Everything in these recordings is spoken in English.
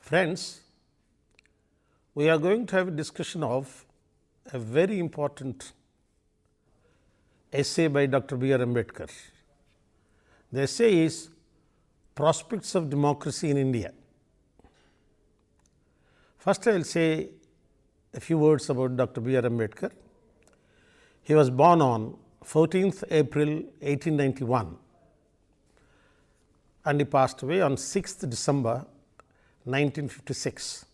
Friends, we are going to have a discussion of a very important essay by Dr. B. R. Ambedkar. The essay is Prospects of Democracy in India. First, I will say a few words about Dr. B. R. Ambedkar. He was born on 14th April 1891 and he passed away on 6th December 1956.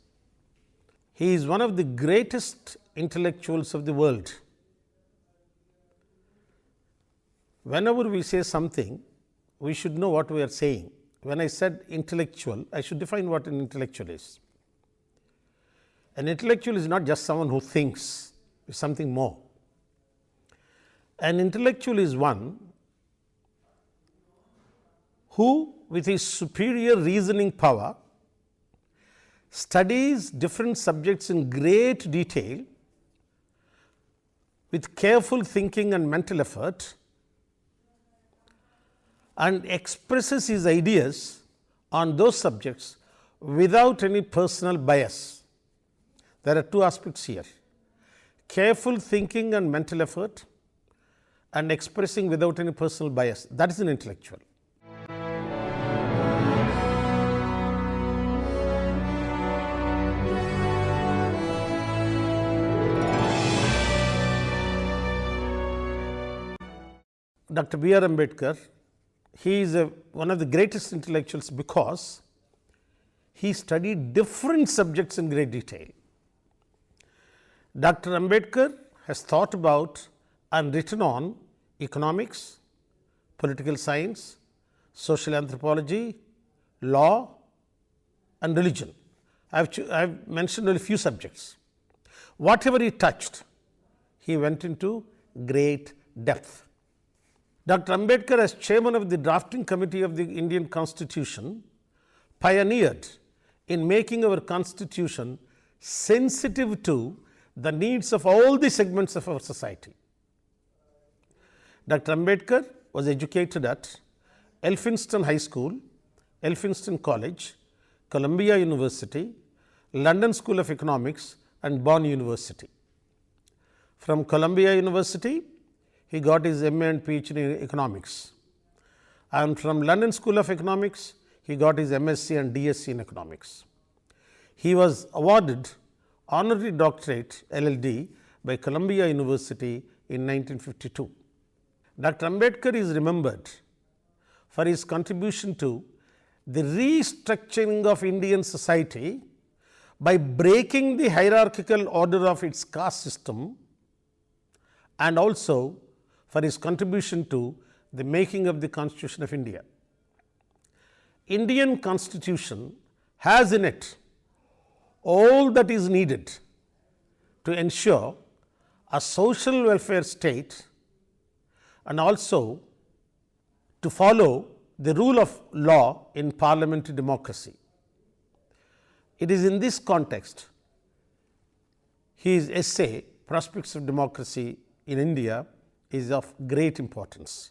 He is one of the greatest intellectuals of the world. Whenever we say something, we should know what we are saying. When I said intellectual, I should define what an intellectual is. An intellectual is not just someone who thinks, it's something more. An intellectual is one who, with his superior reasoning power, studies different subjects in great detail with careful thinking and mental effort and expresses his ideas on those subjects without any personal bias. There are two aspects here: careful thinking and mental effort and expressing without any personal bias. That is an intellectual. Dr. B. R. Ambedkar, he is one of the greatest intellectuals because he studied different subjects in great detail. Dr. Ambedkar has thought about and written on economics, political science, social anthropology, law and religion. I have mentioned only a few subjects. Whatever he touched, he went into great depth. Dr. Ambedkar, as chairman of the drafting committee of the Indian Constitution, pioneered in making our Constitution sensitive to the needs of all the segments of our society. Dr. Ambedkar was educated at Elphinstone High School, Elphinstone College, Columbia University, London School of Economics and Bonn University. From Columbia University, he got his MA and PhD in economics, and from London School of Economics, he got his MSc and DSc in economics. He was awarded honorary doctorate LLD by Columbia University in 1952. Dr. Ambedkar is remembered for his contribution to the restructuring of Indian society by breaking the hierarchical order of its caste system, and also for his contribution to the making of the Constitution of India. Indian Constitution has in it all that is needed to ensure a social welfare state and also to follow the rule of law in parliamentary democracy. It is in this context his essay, Prospects of Democracy in India, is of great importance.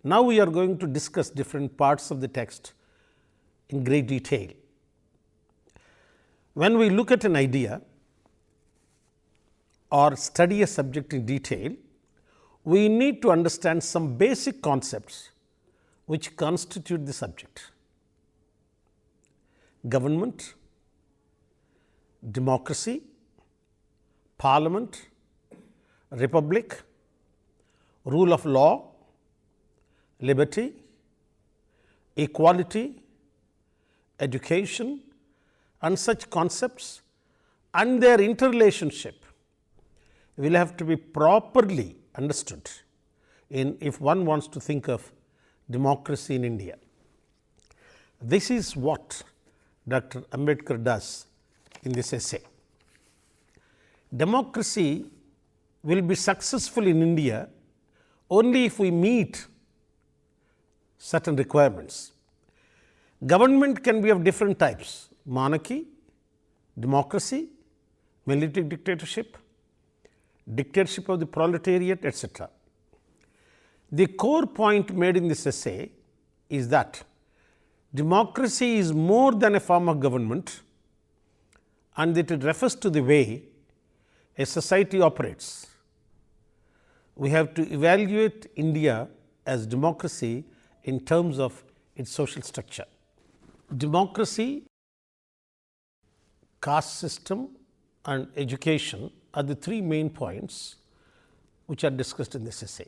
Now, we are going to discuss different parts of the text in great detail. When we look at an idea or study a subject in detail, we need to understand some basic concepts which constitute the subject: government, democracy, parliament, republic, rule of law, liberty, equality, education, and such concepts and their interrelationship will have to be properly understood if one wants to think of democracy in India. This is what Dr. Ambedkar does in this essay. Democracy will be successful in India only if we meet certain requirements. Government can be of different types: monarchy, democracy, military dictatorship, dictatorship of the proletariat, etc. The core point made in this essay is that democracy is more than a form of government, and that it refers to the way a society operates. We have to evaluate India as democracy in terms of its social structure. Democracy, caste system and education are the three main points which are discussed in this essay.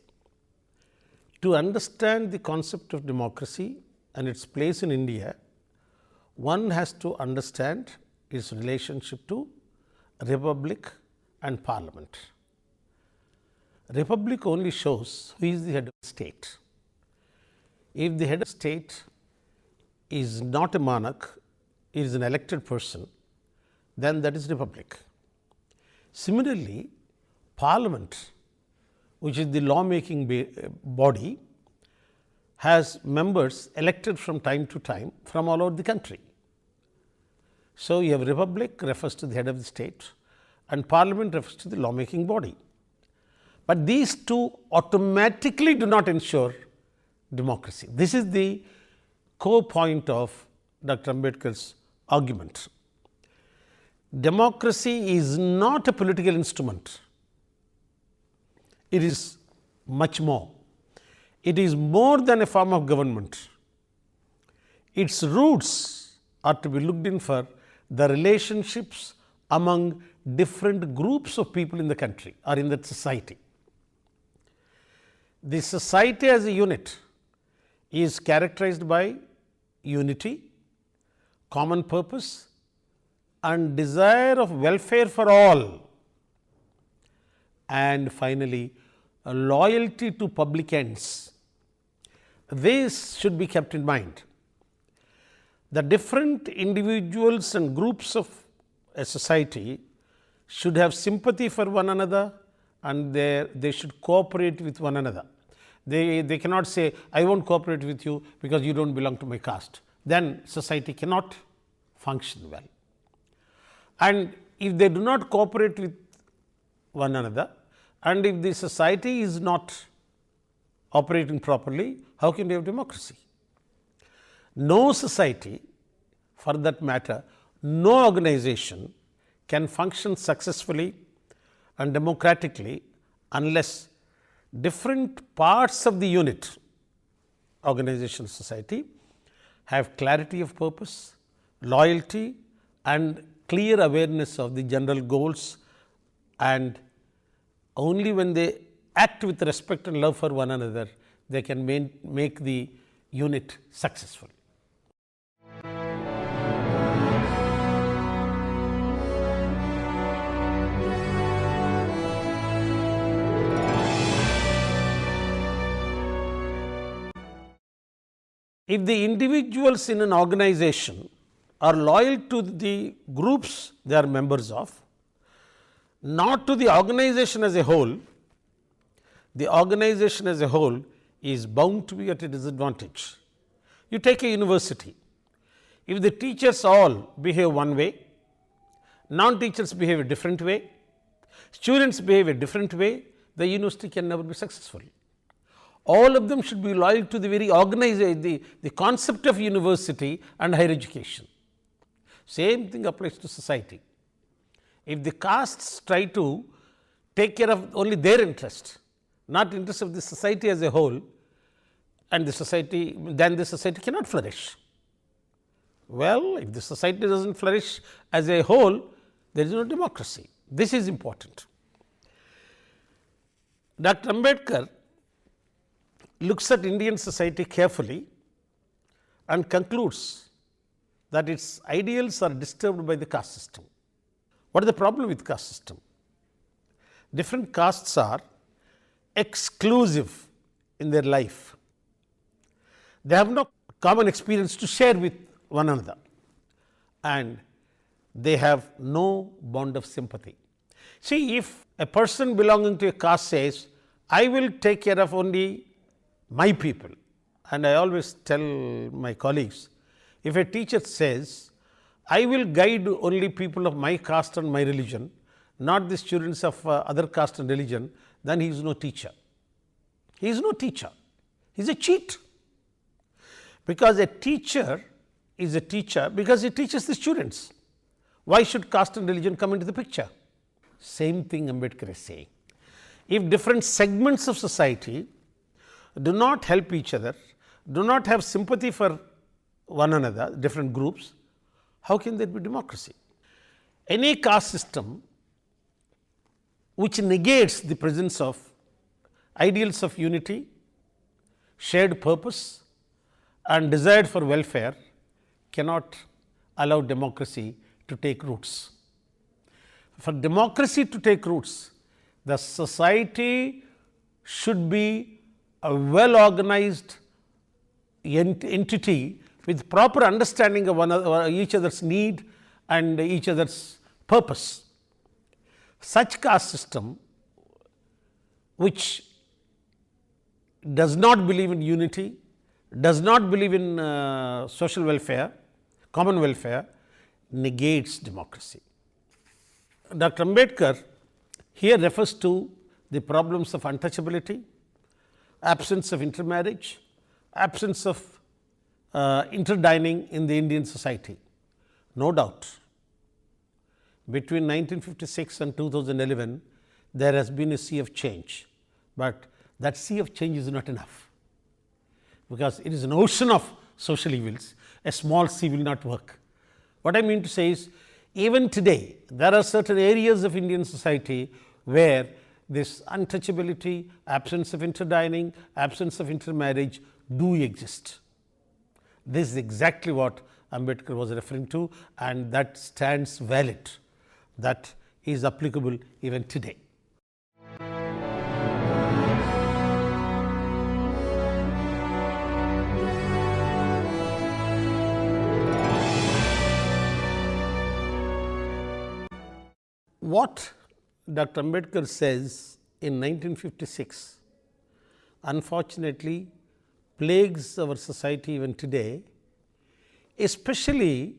To understand the concept of democracy and its place in India, one has to understand its relationship to republic and parliament. Republic only shows who is the head of the state. If the head of the state is not a monarch, it is an elected person, then that is republic. Similarly, parliament, which is the law-making body, has members elected from time to time from all over the country. So, you have republic refers to the head of the state and parliament refers to the law-making body. But these two automatically do not ensure democracy. This is the core point of Dr. Ambedkar's argument. Democracy is not a political instrument. It is much more. It is more than a form of government. Its roots are to be looked in for the relationships among different groups of people in the country or in that society. The society as a unit is characterized by unity, common purpose and desire of welfare for all, and finally, a loyalty to public ends. This should be kept in mind. The different individuals and groups of a society should have sympathy for one another and they should cooperate with one another. They cannot say, I won't cooperate with you because you don't belong to my caste. Then society cannot function well. And if they do not cooperate with one another, and if the society is not operating properly, how can you have democracy? No society, for that matter, no organization can function successfully and democratically unless different parts of the unit, organization, society, have clarity of purpose, loyalty and clear awareness of the general goals, and only when they act with respect and love for one another, they can make the unit successful. If the individuals in an organization are loyal to the groups they are members of, not to the organization as a whole, the organization as a whole is bound to be at a disadvantage. You take a university. If the teachers all behave one way, non-teachers behave a different way, students behave a different way, the university can never be successful. All of them should be loyal to the very organization, the concept of university and higher education. Same thing applies to society. If the castes try to take care of only their interest, not interest of the society as a whole, and the society, then the society cannot flourish. Well, if the society doesn't flourish as a whole, there is no democracy. This is important. Dr. Ambedkar looks at Indian society carefully and concludes that its ideals are disturbed by the caste system. What is the problem with caste system? Different castes are exclusive in their life. They have no common experience to share with one another, and they have no bond of sympathy. See, if a person belonging to a caste says, I will take care of only my people, and I always tell my colleagues, if a teacher says, I will guide only people of my caste and my religion, not the students of other caste and religion, then he is no teacher. He is no teacher. He is a cheat. Because a teacher is a teacher because he teaches the students. Why should caste and religion come into the picture? Same thing Ambedkar is saying. If different segments of society do not help each other, do not have sympathy for one another, different groups, how can there be democracy? Any caste system which negates the presence of ideals of unity, shared purpose and desire for welfare cannot allow democracy to take roots. For democracy to take roots, the society should be a well organized entity with proper understanding of each other's need and each other's purpose. Such caste system which does not believe in unity, does not believe in social welfare, common welfare, negates democracy. Dr. Ambedkar here refers to the problems of untouchability, absence of intermarriage, absence of interdining in the Indian society. No doubt, between 1956 and 2011, there has been a sea of change, but that sea of change is not enough, because it is an ocean of social evils. A small sea will not work. What I mean to say is, even today, there are certain areas of Indian society where this untouchability, absence of interdining, absence of intermarriage do exist. This is exactly what Ambedkar was referring to, and that stands valid, that is applicable even today. What Dr. Ambedkar says in 1956 unfortunately plagues our society even today, especially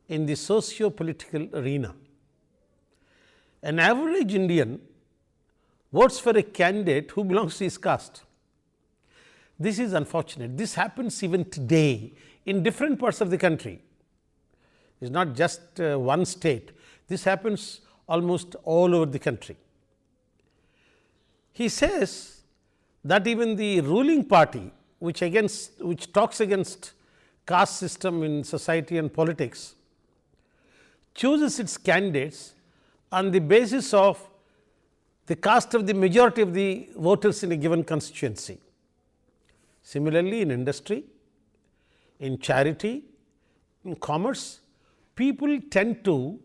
in the socio-political arena. An average Indian votes for a candidate who belongs to his caste. This is unfortunate. This happens even today in different parts of the country. It is not just one state. This happens almost all over the country. He says that even the ruling party, which talks against caste system in society and politics, chooses its candidates on the basis of the caste of the majority of the voters in a given constituency. Similarly, in industry, in charity, in commerce, people tend to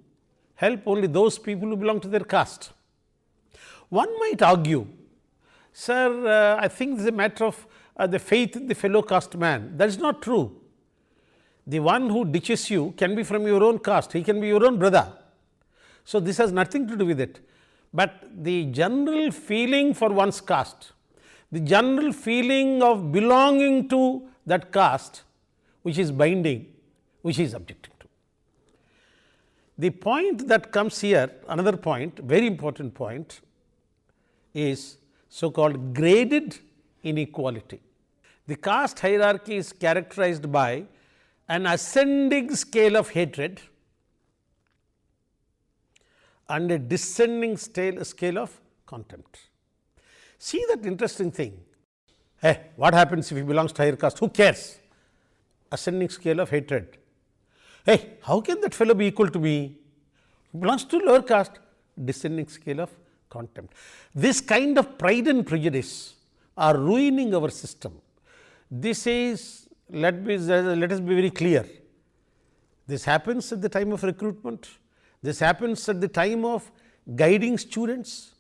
help only those people who belong to their caste. One might argue, sir, I think this is a matter of the faith in the fellow caste man. That is not true. The one who ditches you can be from your own caste, he can be your own brother. So, this has nothing to do with it, but the general feeling for one's caste, the general feeling of belonging to that caste, which is binding, which is objecting to. The point that comes here, another point, very important point, is so called graded inequality. The caste hierarchy is characterized by an ascending scale of hatred and a descending scale of contempt. See that interesting thing. Hey, what happens if he belongs to higher caste? Who cares? Ascending scale of hatred. Hey, how can that fellow be equal to me? He belongs to lower caste. Descending scale of contempt. This kind of pride and prejudice are ruining our system. This is, let us be very clear, this happens at the time of recruitment, this happens at the time of guiding students,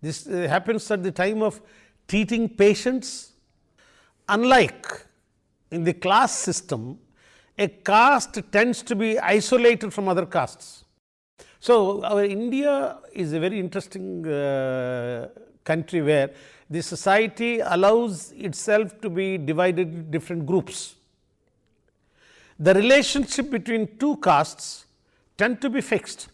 this happens at the time of treating patients. Unlike in the class system, a caste tends to be isolated from other castes. So, our India is a very interesting country where the society allows itself to be divided into different groups. The relationship between two castes tend to be fixed.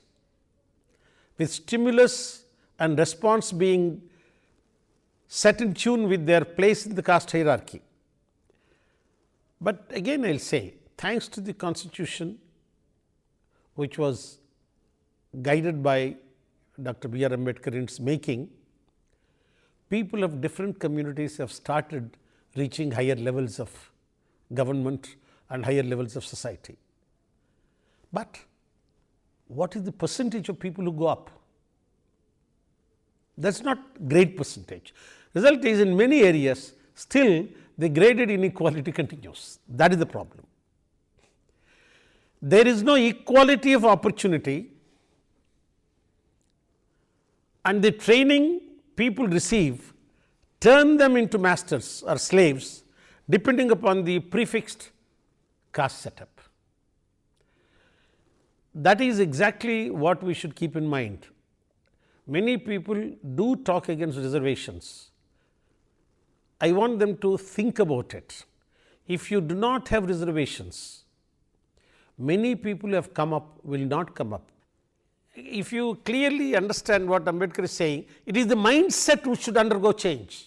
with stimulus and response being set in tune with their place in the caste hierarchy. But again I will say, thanks to the constitution which was guided by Dr. B.R. Ambedkar in its making, people of different communities have started reaching higher levels of government and higher levels of society. But what is the percentage of people who go up? That is not great percentage. Result is, in many areas still the graded inequality continues. That is the problem. There is no equality of opportunity, and the training people receive turn them into masters or slaves depending upon the prefixed caste setup. That is exactly what we should keep in mind. Many people do talk against reservations. I want them to think about it. If you do not have reservations, many people who have come up will not come up. If you clearly understand what Ambedkar is saying, it is the mindset which should undergo change.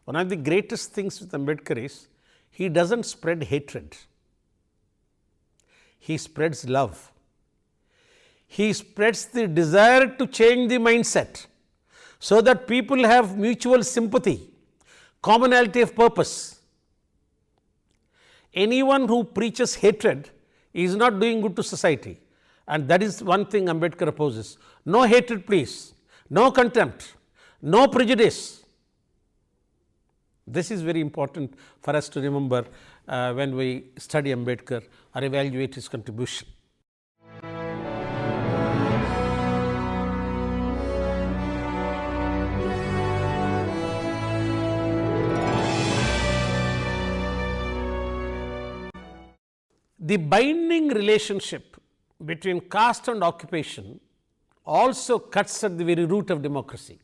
One of the greatest things with Ambedkar is, he does not spread hatred, he spreads love. He spreads the desire to change the mindset, so that people have mutual sympathy, commonality of purpose. Anyone who preaches hatred is not doing good to society, and that is one thing Ambedkar opposes. No hatred please, no contempt, no prejudice. This is very important for us to remember when we study Ambedkar or evaluate his contribution. The binding relationship between caste and occupation also cuts at the very root of democracy.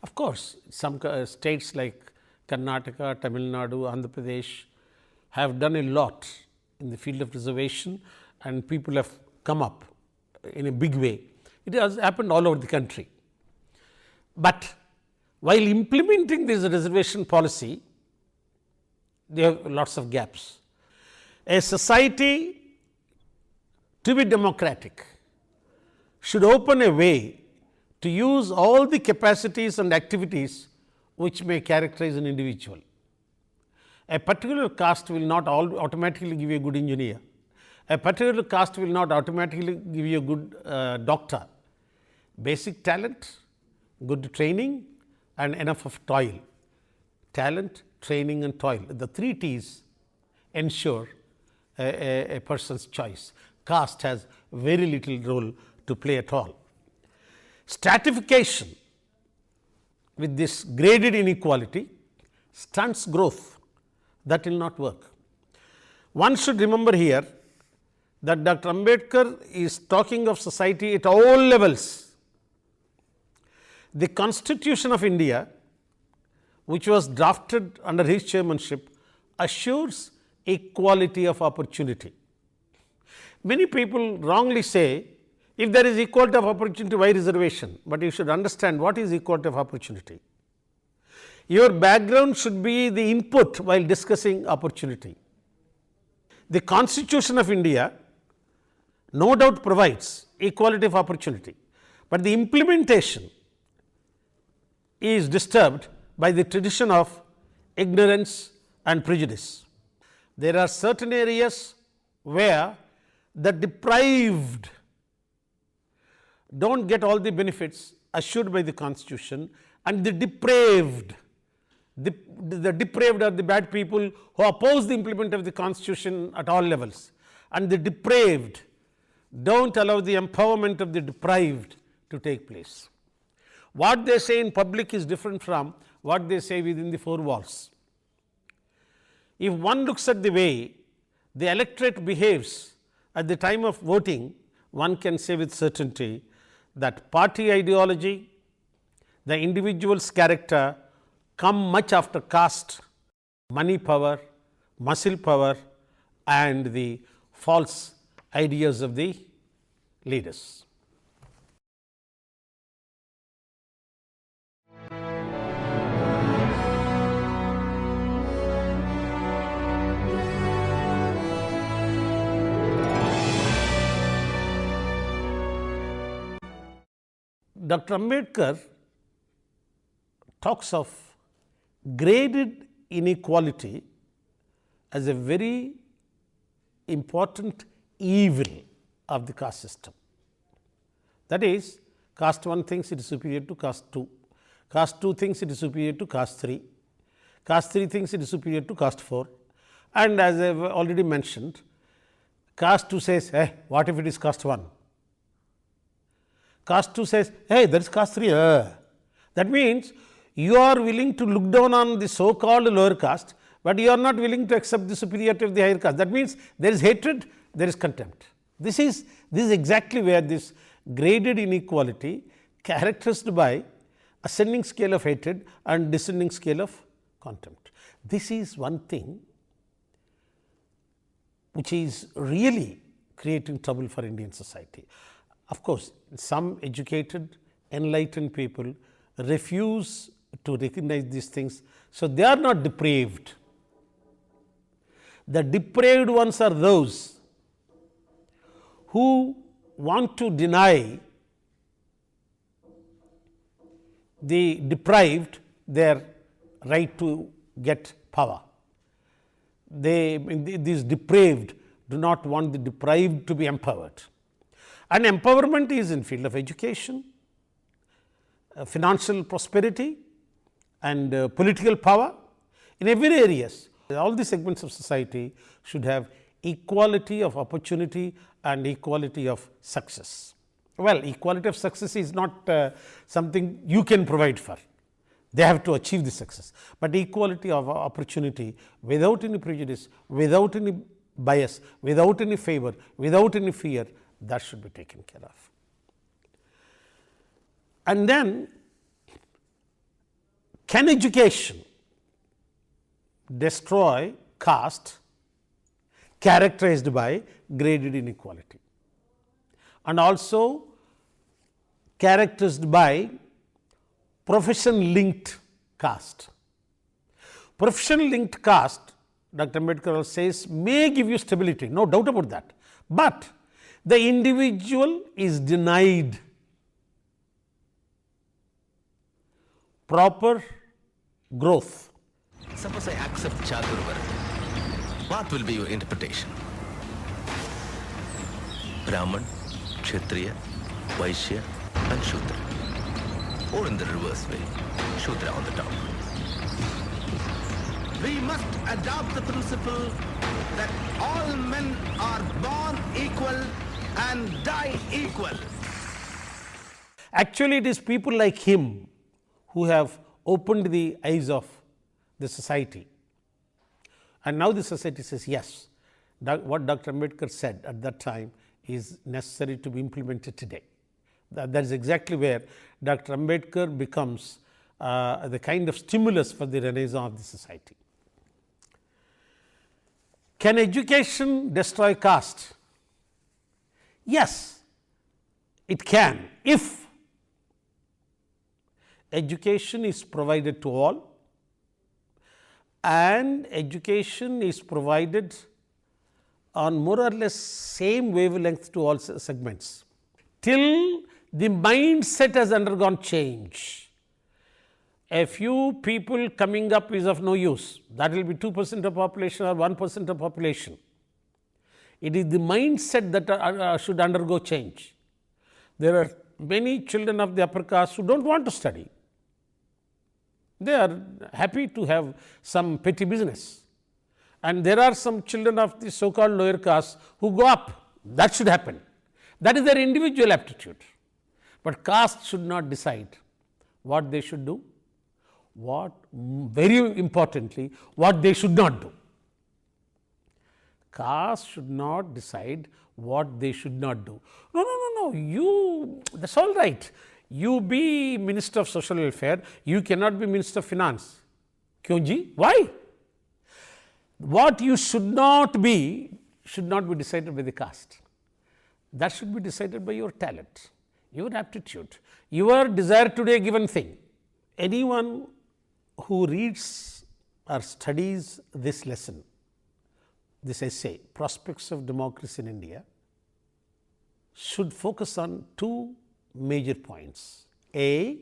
Of course, some states like Karnataka, Tamil Nadu, Andhra Pradesh have done a lot in the field of reservation, and people have come up in a big way. It has happened all over the country. But while implementing this reservation policy, there are lots of gaps. A society to be democratic should open a way to use all the capacities and activities which may characterize an individual. A particular caste will not automatically give you a good engineer. A particular caste will not automatically give you a good doctor. Basic talent, good training, and enough of toil. Talent, training and toil, the 3 T's ensure a person's choice. Caste has very little role to play at all. Stratification with this graded inequality stunts growth. That will not work. One should remember here that Dr. Ambedkar is talking of society at all levels. The Constitution of India, which was drafted under his chairmanship, assures equality of opportunity. Many people wrongly say, if there is equality of opportunity, why reservation? But you should understand what is equality of opportunity. Your background should be the input while discussing opportunity. The Constitution of India no doubt provides equality of opportunity, but the implementation is disturbed by the tradition of ignorance and prejudice. There are certain areas where the deprived do not get all the benefits assured by the Constitution, and the depraved are the bad people who oppose the implementation of the Constitution at all levels, and the depraved do not allow the empowerment of the deprived to take place. What they say in public is different from what they say within the 4 walls. If one looks at the way the electorate behaves at the time of voting, one can say with certainty that party ideology, the individual's character come much after caste, money power, muscle power, and the false ideas of the leaders. Dr. Ambedkar talks of graded inequality as a very important evil of the caste system. That is, caste 1 thinks it is superior to caste 2, caste 2 thinks it is superior to caste 3, caste 3 thinks it is superior to caste 4, and as I have already mentioned, caste 2 says, hey, what if it is caste 1? Caste 2 says, hey, that is caste 3. That means, you are willing to look down on the so called lower caste, but you are not willing to accept the superiority of the higher caste. That means, there is hatred, there is contempt. This is exactly where this graded inequality characterized by ascending scale of hatred and descending scale of contempt. This is one thing which is really creating trouble for Indian society. Of course, some educated, enlightened people refuse to recognize these things. So, they are not depraved. The depraved ones are those who want to deny the deprived their right to get power. These depraved do not want the deprived to be empowered. And empowerment is in field of education, financial prosperity and political power. In every areas, all the segments of society should have equality of opportunity and equality of success. Well, equality of success is not something you can provide for. They have to achieve the success, but equality of opportunity without any prejudice, without any bias, without any favor, without any fear, that should be taken care of. And then, can education destroy caste characterized by graded inequality and also characterized by profession linked caste? Profession linked caste, Dr. Ambedkar says, may give you stability, no doubt about that, but the individual is denied proper growth. Suppose I accept Chaturvarga. What will be your interpretation? Brahman, Kshatriya, Vaishya and Shudra. Or in the reverse way, Shudra on the top. We must adopt the principle that all men are born equal and die equal. Actually, it is people like him who have opened the eyes of the society. And now the society says, yes, what Dr. Ambedkar said at that time is necessary to be implemented today. That is exactly where Dr. Ambedkar becomes the kind of stimulus for the renaissance of the society. Can education destroy caste? Yes, it can, if education is provided to all and education is provided on more or less same wavelength to all segments, till the mindset has undergone change. A few people coming up is of no use, that will be 2% of population or 1% of population. It is the mindset that should undergo change. There are many children of the upper caste who do not want to study. They are happy to have some petty business. And there are some children of the so called lower caste who go up. That should happen. That is their individual aptitude. But caste should not decide what they should do, very importantly, what they should not do. Caste should not decide what they should not do. No, you, that is all right. You be Minister of Social Welfare, you cannot be Minister of Finance. Kyun ji? Why? What you should not be decided by the caste. that should be decided by your talent, your aptitude, your desire to do a given thing. Anyone who reads or studies this lesson, this essay, Prospects of Democracy in India, should focus on two major points. A,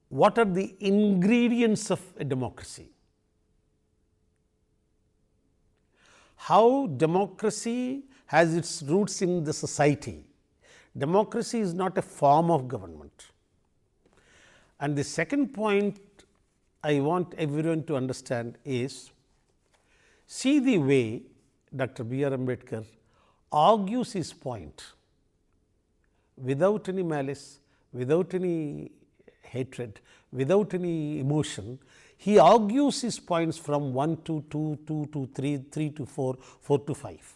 what are the ingredients of a democracy? How democracy has its roots in the society. Democracy is not a form of government. And the second point I want everyone to understand is, see the way Dr. B. R. Ambedkar argues his point without any malice, without any hatred, without any emotion. He argues his points from 1 to 2, 2 to 3, 3 to 4, 4 to 5.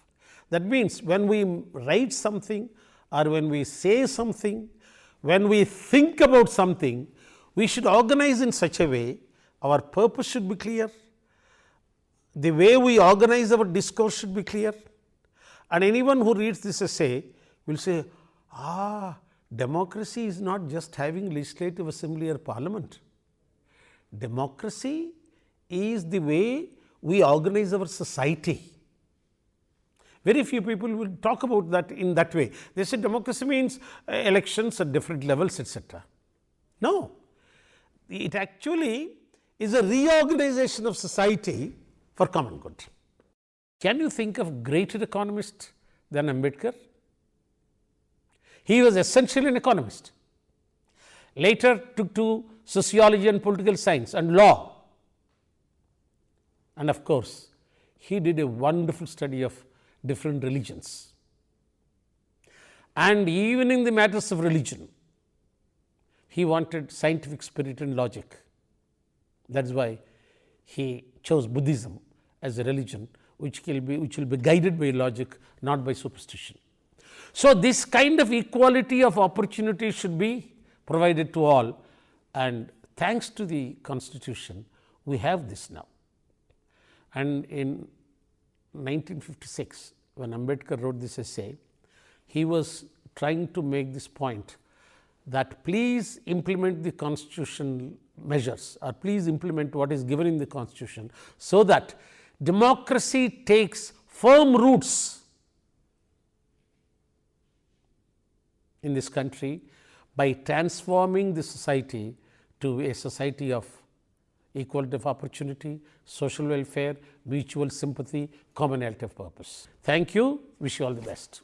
That means, when we write something or when we say something, when we think about something, we should organize in such a way, our purpose should be clear, the way we organize our discourse should be clear, and anyone who reads this essay will say, democracy is not just having legislative assembly or parliament. Democracy is the way we organize our society. Very few people will talk about that in that way. They say democracy means elections at different levels, etc. No, it actually is a reorganization of society for common good. Can you think of greater economist than Ambedkar? He was essentially an economist. Later took to sociology and political science and law. And of course, he did a wonderful study of different religions. And even in the matters of religion, he wanted scientific spirit and logic. That is why he chose Buddhism as a religion which will be guided by logic, not by superstition. So, this kind of equality of opportunity should be provided to all, and thanks to the Constitution, we have this now. And in 1956, when Ambedkar wrote this essay, he was trying to make this point that please implement the constitutional measures, or please implement what is given in the Constitution, so that democracy takes firm roots in this country by transforming the society to a society of equality of opportunity, social welfare, mutual sympathy, commonality of purpose. Thank you. Wish you all the best.